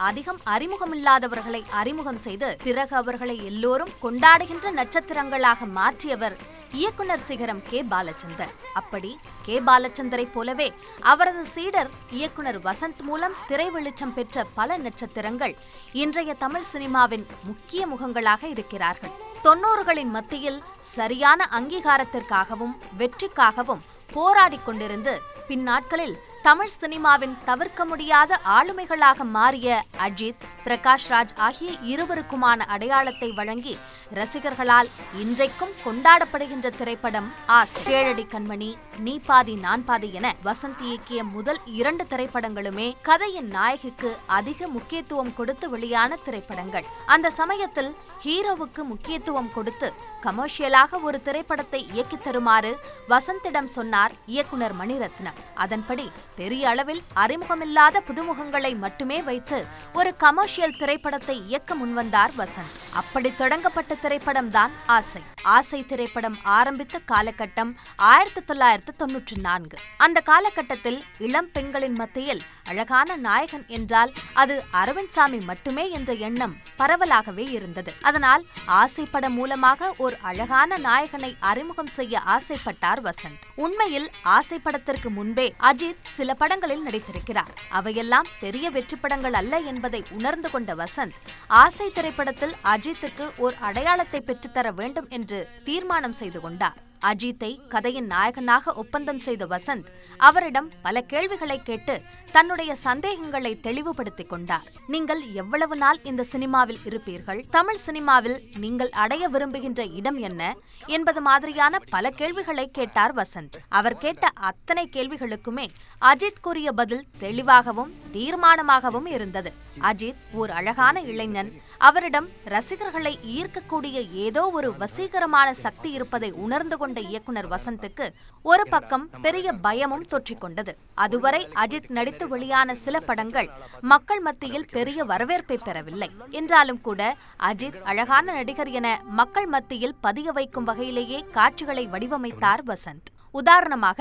அதிகம் அறிமுகமில்லாதவர்களை அறிமுகம் செய்து பிறகு அவர்களை எல்லோரும் கொண்டாடுகின்ற நட்சத்திரங்களாக மாற்றியவர் இயக்குனர் சிகரம் கே. பாலச்சந்தர். அப்படி கே. பாலச்சந்தரை போலவே அவரது சீடர் இயக்குனர் வசந்த் மூலம் திரை வெளிச்சம் பெற்ற பல நட்சத்திரங்கள் இன்றைய தமிழ் சினிமாவின் முக்கிய முகங்களாக இருக்கிறார்கள். 90களின் மத்தியில் சரியான அங்கீகாரத்திற்காகவும் வெற்றிக்காகவும் போராடிக் கொண்டிருந்து பின்னாட்களில் தமிழ் சினிமாவின் தவிர்க்க முடியாத ஆளுமைகளாக மாறிய அஜித், பிரகாஷ் ராஜ் ஆகிய இருவருக்குமான அடையாளத்தை வழங்கி ரசிகர்களால் இன்றைக்கும் கொண்டாடப்படுகின்ற திரைப்படம் ஆசை. கேளடி கண்மணி, நீ பாதி நான் பாதி என வசந்த் இயக்கிய முதல் 2 திரைப்படங்களுமே கதையின் நாயகிக்கு அதிக முக்கியத்துவம் கொடுத்து வெளியான திரைப்படங்கள். அந்த சமயத்தில் ஹீரோவுக்கு முக்கியத்துவம் கொடுத்து கமர்ஷியலாக ஒரு திரைப்படத்தை இயக்கித் தருமாறு வசந்திடம் சொன்னார் இயக்குனர் மணிரத்னம். அதன்படி பெரிய அளவில் அறிமுகமில்லாத புதுமுகங்களை மட்டுமே வைத்து ஒரு கமர்ஷியல் திரைப்படத்தை இயக்க முன்வந்தார் வசந்த். அப்படி தொடங்கப்பட்ட திரைப்படம் தான் ஆசை. ஆசை திரைப்படம் ஆரம்பித்த காலகட்டம் 1994. அந்த காலகட்டத்தில் இளம் பெண்களின் மத்தியில் அழகான நாயகன் என்றால் அது அரவிந்த் சாமி மட்டுமே என்ற எண்ணம் பரவலாகவே இருந்தது. அதனால் ஆசை படம் மூலமாக ஒரு அழகான நாயகனை அறிமுகம் செய்ய ஆசைப்பட்டார் வசந்த். உண்மையில் ஆசை படத்திற்கு முன்பே அஜித் சில படங்களில் நடித்திருக்கிறார். அவையெல்லாம் பெரிய வெற்றி படங்கள் அல்ல என்பதை உணர்ந்து கொண்ட வசந்த் ஆசை திரைப்படத்தில் அஜித்துக்கு ஒரு அடையாளத்தை பெற்றுத்தர வேண்டும் என்று தீர்மானம் செய்து கொண்டார். அஜித்தை கதையின் நாயகனாக ஒப்பந்தம் செய்த வசந்த் அவரிடம் பல கேள்விகளை கேட்டு தன்னுடைய சந்தேகங்களை தெளிவுபடுத்திக் கொண்டார். நீங்கள் எவ்வளவு நாள் இந்த சினிமாவில் இருப்பீர்கள், தமிழ் சினிமாவில் நீங்கள் அடைய விரும்புகின்ற இடம் என்ன என்பது மாதிரியான பல கேள்விகளை கேட்டார் வசந்த். அவர் கேட்ட அத்தனை கேள்விகளுக்குமே அஜித் கூறிய பதில் தெளிவாகவும் தீர்மானமாகவும் இருந்தது. அஜித் ஓர் அழகான இளைஞன், அவரிடம் ரசிகர்களை ஈர்க்கக்கூடிய ஏதோ ஒரு வசீகரமான சக்தி இருப்பதை உணர்ந்து கொண்ட இயக்குனர் வசந்துக்கு ஒரு பக்கம் பெரிய பயமும் தொற்றிக்கொண்டது. அதுவரை அஜித் நடித்து வெளியான சில படங்கள் மக்கள் மத்தியில் பெரிய வரவேற்பை பெறவில்லை என்றாலும் கூட அஜித் அழகான நடிகர் என மக்கள் மத்தியில் பதிய வைக்கும் வகையிலேயே காட்சிகளை வடிவமைத்தார் வசந்த். உதாரணமாக,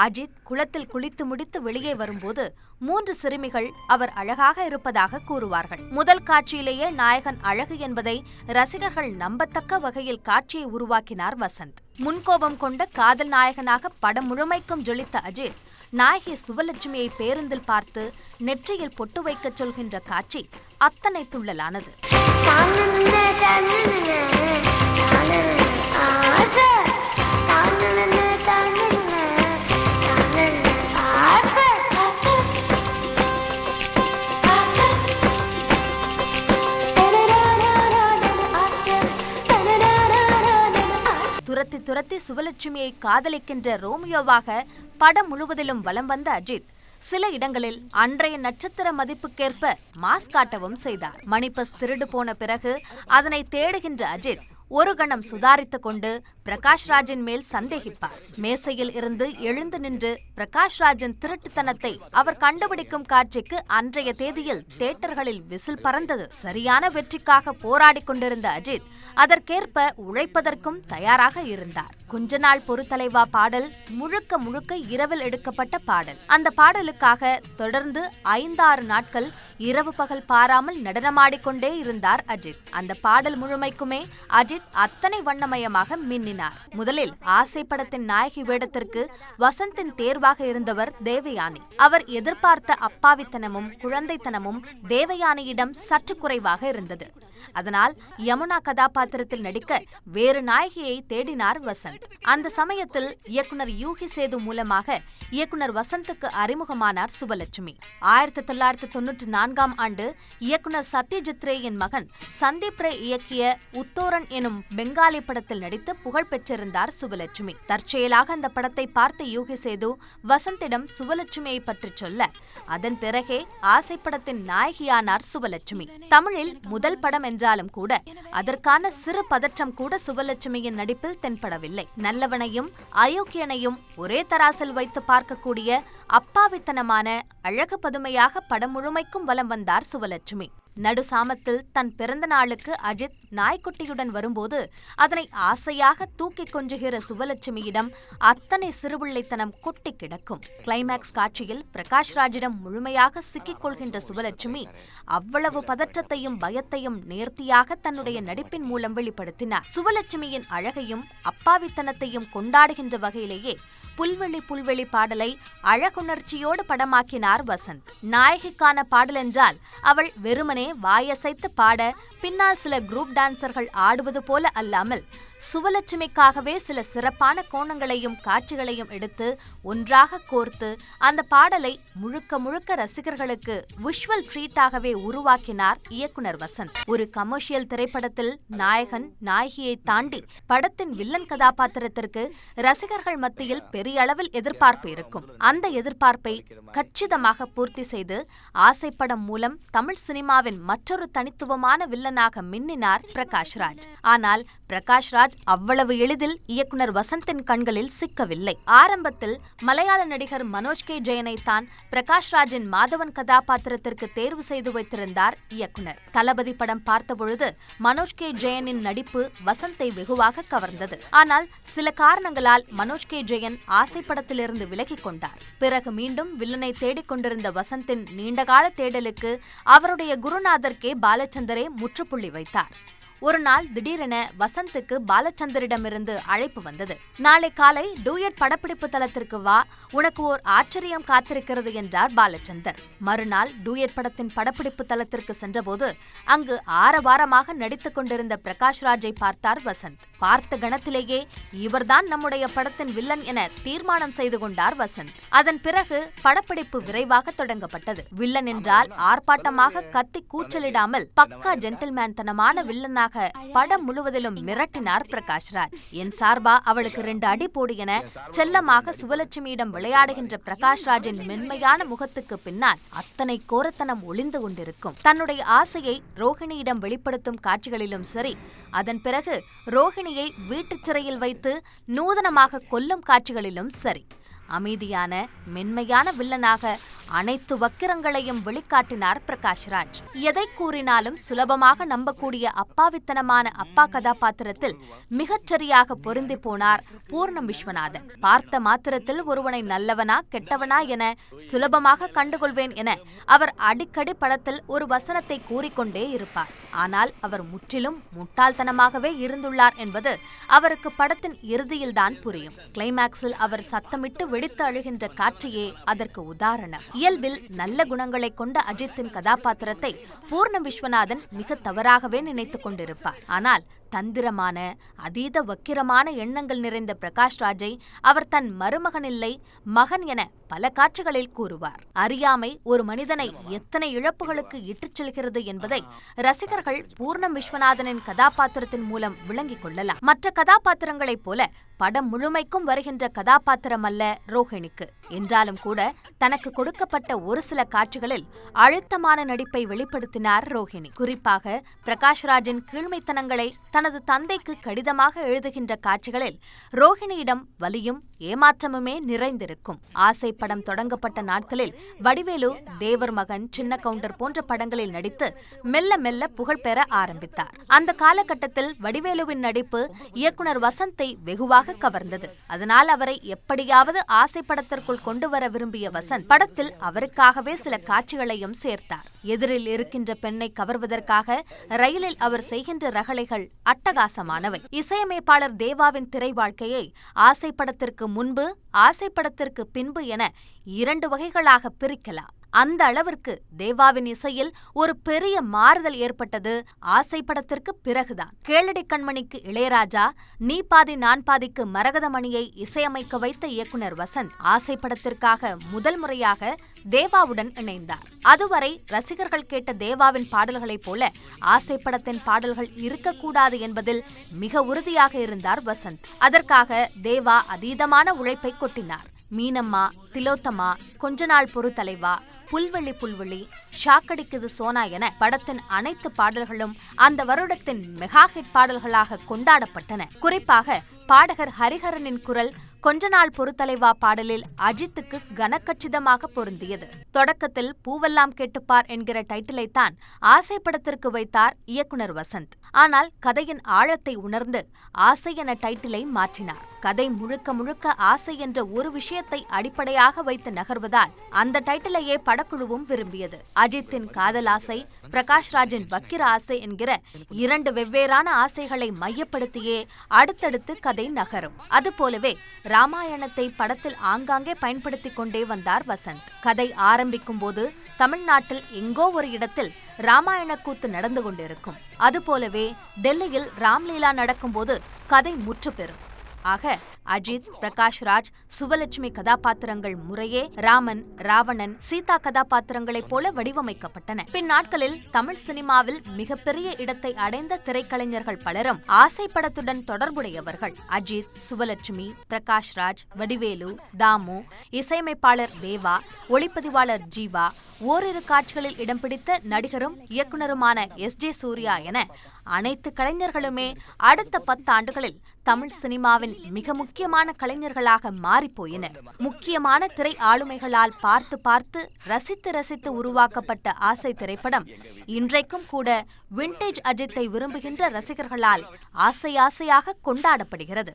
அஜித் குளத்தில் குளித்து முடித்து வெளியே வரும்போது 3 சிறுமிகள் அவர் அழகாக இருப்பதாக கூறுவார்கள். முதல் காட்சியிலேயே நாயகன் அழகு என்பதை ரசிகர்கள் நம்பத்தக்க வகையில் காட்சியை உருவாக்கினார் வசந்த். முன்கோபம் கொண்ட காதல் நாயகனாக படம் முழுமைக்கும் ஜொலித்த அஜித் நாயகி சுவலட்சுமியை பேருந்தில் பார்த்து நெற்றியில் பொட்டு வைக்கச் சொல்கின்ற காட்சி அத்தனை துள்ளலானது. துரத்தி துரத்தி சுவலட்சுமியை காதலிக்கின்ற ரோமியோவாக படம் முழுவதிலும் வலம் வந்த அஜித் சில இடங்களில் அன்றைய நட்சத்திர மதிப்புக்கேற்ப மாஸ் காட்டவும் செய்தார். மணிபஸ் திருடு போன பிறகு அதனை தேடுகின்ற அஜித் ஒரு கணம் சுதாரித்துக் கொண்டு பிரகாஷ் ராஜின் மேல் சந்தேகிப்பார். மேசையில் இருந்து எழுந்து நின்று பிரகாஷ் ராஜின் திருட்டுத்தனத்தை அவர் கண்டுபிடிக்கும் காட்சிக்கு அன்றைய தேதியில் தியேட்டர்களில் விசில் பறந்தது. சரியான வெற்றிக்காக போராடிக் கொண்டிருந்த அஜித் அதற்கேற்ப உழைப்பதற்கும் தயாராக இருந்தார். கொஞ்ச நாள் பொறுத்தலைவா பாடல் முழுக்க முழுக்க இரவில் எடுக்கப்பட்ட பாடல். அந்த பாடலுக்காக தொடர்ந்து 5-6 நாட்கள் இரவு பகல் பாராமல் நடனமாடிக்கொண்டே இருந்தார் அஜித். அந்த பாடல் முழுமைக்குமே அஜித் அத்தனை வண்ணமயமாக மின்னினார். முதலில் ஆசை படத்தின் நாயகி வேடத்திற்கு வசந்தின் தேர்வாக இருந்தவர் தேவயானி. அவர் எதிர்பார்த்த அப்பாவித்தனமும் குழந்தைத்தனமும் தேவயானியிடம் சற்று குறைவாக இருந்தது. அதனால் யமுனா கதாபாத்திரத்தில் நடிக்க வேறு நாயகியை தேடினார் வசந்த். அந்த சமயத்தில் இயக்குனர் யூகி சேது மூலமாக இயக்குனர் வசந்துக்கு அறிமுகமானார் சுவலட்சுமி. 1994ஆம் ஆண்டு இயக்குனர் சத்யஜித் ரேயின் மகன் சந்தீப் ரே இயக்கிய உத்தோரன் எனும் பெங்காலி படத்தில் நடித்து புகழ் பெற்றிருந்தார் சுவலட்சுமி. தற்செயலாக அந்த படத்தை பார்த்த யூகி சேது வசந்திடம் சுவலட்சுமியை பற்றி சொல்ல அதன் பிறகே ஆசை படத்தின் நாயகியானார் சுவலட்சுமி. தமிழில் முதல் படம் என்றாலும் கூட அதற்கான சிறு பதற்றம் கூட சுவலட்சுமியின் நடிப்பில் தென்படவில்லை. நல்லவனையும் அயோக்கியனையும் ஒரே தராசில் வைத்து பார்க்கக்கூடிய அப்பாவித்தனமான அழகு பதுமையாக படம் முழுமைக்கும் வலம் வந்தார் சுவலட்சுமி. நடுசாமத்தில் தன் பிறந்த நாளுக்கு அஜித் நாய்க்குட்டியுடன் வரும்போது அதனை ஆசையாக தூக்கி கொஞ்சுகிற சுவலட்சுமியிடம் அத்தனை சிறுபிள்ளைத்தனம் கொட்டி கிடக்கும். கிளைமேக்ஸ் காட்சியில் பிரகாஷ்ராஜிடம் முழுமையாக சிக்கிக் கொள்கின்ற சுவலட்சுமி அவ்வளவு பதற்றத்தையும் பயத்தையும் நேர்த்தியாக தன்னுடைய நடிப்பின் மூலம் வெளிப்படுத்தினார். சுவலட்சுமியின் அழகையும் அப்பாவித்தனத்தையும் கொண்டாடுகின்ற வகையிலேயே புல்வெளி புல்வெளி பாடலை அழகுணர்ச்சியோடு படமாக்கினார் வசந்த். நாயகிக்கான பாடல் என்றால் அவள் வெறுமனே வாயசைத்து பாட பின்னால் சில குரூப் டான்சர்கள் ஆடுவது போல அல்லாமல் சுவலட்சுமிக்காகவே சில சிறப்பான கோணங்களையும் காட்சிகளையும் எடுத்து ஒன்றாக கோர்த்து அந்த பாடலை முழுக்க முழுக்க ரசிகர்களுக்கு விஷுவல் ட்ரீட்டாகவே உருவாக்கினார் இயக்குனர் வசந்த். ஒரு கமர்ஷியல் திரைப்படத்தில் நாயகன் நாயகியை தாண்டி படத்தின் வில்லன் கதாபாத்திரத்திற்கு ரசிகர்கள் மத்தியில் பெரிய அளவில் எதிர்பார்ப்பு இருக்கும். அந்த எதிர்பார்ப்பை கச்சிதமாக பூர்த்தி செய்து ஆசைப்படம் மூலம் தமிழ் சினிமாவின் மற்றொரு தனித்துவமான வில்லனாக மின்னினார் பிரகாஷ்ராஜ். ஆனால் பிரகாஷ்ராஜ் அவ்வளவு எளிதில் இயக்குனர் வசந்தின் கண்களில் சிக்கவில்லை. ஆரம்பத்தில் மலையாள நடிகர் மனோஜ் கே ஜெயனை தான் பிரகாஷ்ராஜின் மாதவன் கதாபாத்திரத்திற்கு தேர்வு செய்து வைத்திருந்தார் இயக்குனர். தளபதி படம் பார்த்தபொழுது மனோஜ் கே ஜெயனின் நடிப்பு வசந்தை வெகுவாக கவர்ந்தது. ஆனால் சில காரணங்களால் மனோஜ் கே ஜெயன் ஆசைப்படத்திலிருந்து விலகிக் கொண்டார். பிறகு மீண்டும் வில்லனை தேடிக் கொண்டிருந்த வசந்தின் நீண்டகால தேடலுக்கு அவருடைய குருநாதர் கே பாலச்சந்தரே முற்றுப்புள்ளி வைத்தார். ஒரு நாள் திடீரென வசந்துக்கு பாலச்சந்தரிடமிருந்து அழைப்பு வந்தது. நாளை காலை டூயட் படப்பிடிப்பு தளத்திற்கு வா, உனக்கு ஓர் ஆச்சரியம் காத்திருக்கிறது என்றார் பாலச்சந்தர். மறுநாள் டூயட் படத்தின் படப்பிடிப்பு தளத்திற்கு சென்றபோது அங்கு ஆரவாரமாக நடித்துக் கொண்டிருந்த பிரகாஷ்ராஜை பார்த்தார் வசந்த். பார்த்த கணத்திலேயே இவர்தான் நம்முடைய படத்தின் வில்லன் என தீர்மானம் செய்து கொண்டார் வசந்த். அதன் பிறகு படப்பிடிப்பு விரைவாக தொடங்கப்பட்டது. வில்லன் என்றால் ஆர்ப்பாட்டமாக கத்தி கூச்சலிடாமல் பக்கா ஜென்டில்மேன் தனமான வில்லனாக படம் முழுவதிலும் மிரட்டினார் பிரகாஷ்ராஜ். என் சார்பா அவளுக்கு 2 அடி போடு என செல்லமாக சுவலட்சுமியிடம் விளையாடுகின்ற பிரகாஷ்ராஜின் மென்மையான முகத்துக்கு பின்னால் அத்தனை கோரத்தனம் ஒளிந்து கொண்டிருக்கும். தன்னுடைய ஆசையை ரோஹிணியிடம் வெளிப்படுத்தும் காட்சிகளிலும் சரி, அதன் பிறகு ரோஹிணியை வீட்டுச் சிறையில் வைத்து நூதனமாக கொல்லும் காட்சிகளிலும் சரி, அமைதியான மென்மையான வில்லனாக அனைத்து வக்கிரங்களையும் வெளிக்காட்டினார் பிரகாஷ்ராஜ். எதை கூறினாலும் சுலபமாக நம்பக்கூடிய அப்பாவித்தனமான அப்பா கதாபாத்திரத்தில் மிகச்சரியாக பொருந்தி போனார் பூர்ணம் விஸ்வநாதன். பார்த்த மாத்திரத்தில் ஒருவனை நல்லவனா கெட்டவனா என சுலபமாக கண்டுகொள்வேன் என அவர் அடிக்கடி படத்தில் ஒரு வசனத்தை கூறிக்கொண்டே இருப்பார். ஆனால் அவர் முற்றிலும் முட்டாள்தனமாகவே இருந்துள்ளார் என்பது அவருக்கு படத்தின் இறுதியில்தான் புரியும். கிளைமேக்ஸில் அவர் சத்தமிட்டு வெடித்து அழுகின்ற காட்சியே அதற்கு உதாரணம். இயல்பில் நல்ல குணங்களை கொண்ட அஜித்தின் கதாபாத்திரத்தை பூர்ணம் விஸ்வநாதன் மிக தவறாகவே நினைத்துக் கொண்டிருப்பார். ஆனால் தந்திரமான அதீத வக்கிரமான எண்ணங்கள் நிறைந்த பிரகாஷ்ராஜை அவர் தன் மருமகனில்லை மகன் என பல காட்சிகளில் கூறுவார். அறியாமை ஒரு மனிதனை எத்தனை இழப்புகளுக்கு இட்டுச் செல்கிறது என்பதை ரசிகர்கள் பூர்ணம் விஸ்வநாதனின் கதாபாத்திரத்தின் மூலம் விளங்கிக் கொள்ளலாம். மற்ற கதாபாத்திரங்களைப் போல படம் முழுமைக்கும் வருகின்ற கதாபாத்திரம் அல்ல ரோஹிணிக்கு. என்றாலும் கூட தனக்கு கொடுக்கப்பட்ட ஒரு சில காட்சிகளில் அழுத்தமான நடிப்பை வெளிப்படுத்தினார் ரோஹிணி. குறிப்பாக பிரகாஷ்ராஜின் கீழ்மைத்தனங்களை தனது தந்தைக்கு கடிதமாக எழுதுகின்ற காட்சிகளில் ரோஹிணியிடம் வலியும் ஏமாற்றமுமே நிறைந்திருக்கும். ஆசை படம் தொடங்கப்பட்ட நாட்களில் வடிவேலு தேவர் மகன், சின்ன கவுண்டர் போன்ற படங்களில் நடித்து மெல்ல மெல்ல புகழ் பெற ஆரம்பித்தார். அந்த காலகட்டத்தில் வடிவேலுவின் நடிப்பு இயக்குனர் வசந்தை வெகுவாக கவர்ந்தது. அதனால் அவரை எப்படியாவது ஆசை படத்திற்குள் கொண்டு வர விரும்பிய வசந்த் படத்தில் அவருக்காகவே சில காட்சிகளையும் சேர்த்தார். எதிரில் இருக்கின்ற பெண்ணை கவர்வதற்காக ரயிலில் அவர் செய்கின்ற ரகளைகள் அட்டகாசமானவை. இசையமைப்பாளர் தேவாவின் திரை வாழ்க்கையை ஆசைப்படத்திற்கு முன்பு ஆசைப்படத்திற்கு பின்பு என 2 வகைகளாக பிரிக்கலாம். அந்த அளவிற்கு தேவாவின் இசையில் ஒரு பெரிய மாறுதல் ஏற்பட்டது ஆசைப்படத்திற்கு பிறகுதான். கேளடி கண்மணிக்கு இளையராஜா, நீ பாதி நான் பாதிக்கு மரகதமணியை இசையமைக்க வைத்த இயக்குனர் வசந்த் ஆசைப்படத்திற்காக முதல் முறையாக தேவாவுடன் இணைந்தார். அதுவரை ரசிகர்கள் கேட்ட தேவாவின் பாடல்களைப் போல ஆசைப்படத்தின் பாடல்கள் இருக்கக்கூடாது என்பதில் மிக உறுதியாக இருந்தார் வசந்த். அதற்காக தேவா அதீதமான உழைப்பை கொட்டினார். மீனம்மா, திலோத்தமா, கொஞ்ச நாள் பொறு தலைவா, புல்வெளி புல்வெளி, ஷாக்கடிக்குது சோனா என படத்தின் அனைத்து பாடல்களும் அந்த வருடத்தின் மெகா ஹிட் பாடல்களாக கொண்டாடப்பட்டன. குறிப்பாக பாடகர் ஹரிஹரனின் குரல் கொஞ்ச நாள் பொறுத்தலைவா பாடலில் அஜித்துக்கு கனக்கச்சிதமாக பொருந்தியது. தொடக்கத்தில் பூவெல்லாம் கேட்டுப்பார் என்கிற டைட்டிலைத்தான் ஆசை படத்திற்கு வைத்தார் இயக்குனர் வசந்த். ஆனால் கதையின் ஆழத்தை உணர்ந்து ஆசை என டைட்டிலை மாற்றினார். கதை முழுக்க முழுக்க ஆசை என்ற ஒரு விஷயத்தை அடிப்படையாக வைத்து நகர்வதால் அந்த டைட்டிலையே படக்குழுவும் விரும்பியது. அஜித்தின் காதல் ஆசை, பிரகாஷ்ராஜின் வக்கிர ஆசை என்கிற இரண்டு வெவ்வேறான ஆசைகளை மையப்படுத்தியே அடுத்தடுத்து கதை நகரும். அதுபோலவே ராமாயணத்தை படத்தில் ஆங்காங்கே பயன்படுத்திக் கொண்டே வந்தார் வசந்த். கதை ஆரம்பிக்கும் போது தமிழ்நாட்டில் எங்கோ ஒரு இடத்தில் ராமாயண கூத்து நடந்து கொண்டிருக்கும். அதுபோலவே டெல்லியில் ராம்லீலா நடக்கும்போது கதை முற்று பெறும். ஆக அஜித், பிரகாஷ்ராஜ், சுபலட்சுமி கதாபாத்திரங்கள் முறையே ராமன், ராவணன், சீதா கதாபாத்திரங்களைப் போல வடிவமைக்கப்பட்டன. பின் நாட்களில் தமிழ் சினிமாவில் மிகப்பெரிய இடத்தை அடைந்த திரைக்கலைஞர்கள் பலரும் ஆசை படத்துடன் தொடர்புடையவர்கள். அஜித், சுபலட்சுமி, பிரகாஷ்ராஜ், வடிவேலு, தாமு, இசையமைப்பாளர் தேவா, ஒளிப்பதிவாளர் ஜீவா, ஓரிரு காட்சிகளில் இடம் பிடித்த நடிகரும் இயக்குனருமான எஸ்.ஜே. சூர்யா என அனைத்து கலைஞர்களுமே அடுத்த 10 ஆண்டுகளில் தமிழ் சினிமாவின் மிக முக்கியமான கலைஞர்களாக மாறிப்போயினர். முக்கியமான திரை ஆளுமைகளால் பார்த்து பார்த்து ரசித்து ரசித்து உருவாக்கப்பட்ட ஆசை திரைப்படம் இன்றைக்கும் கூட விண்டேஜ் அஜித்தை விரும்புகின்ற ரசிகர்களால் ஆசை ஆசையாக கொண்டாடப்படுகிறது.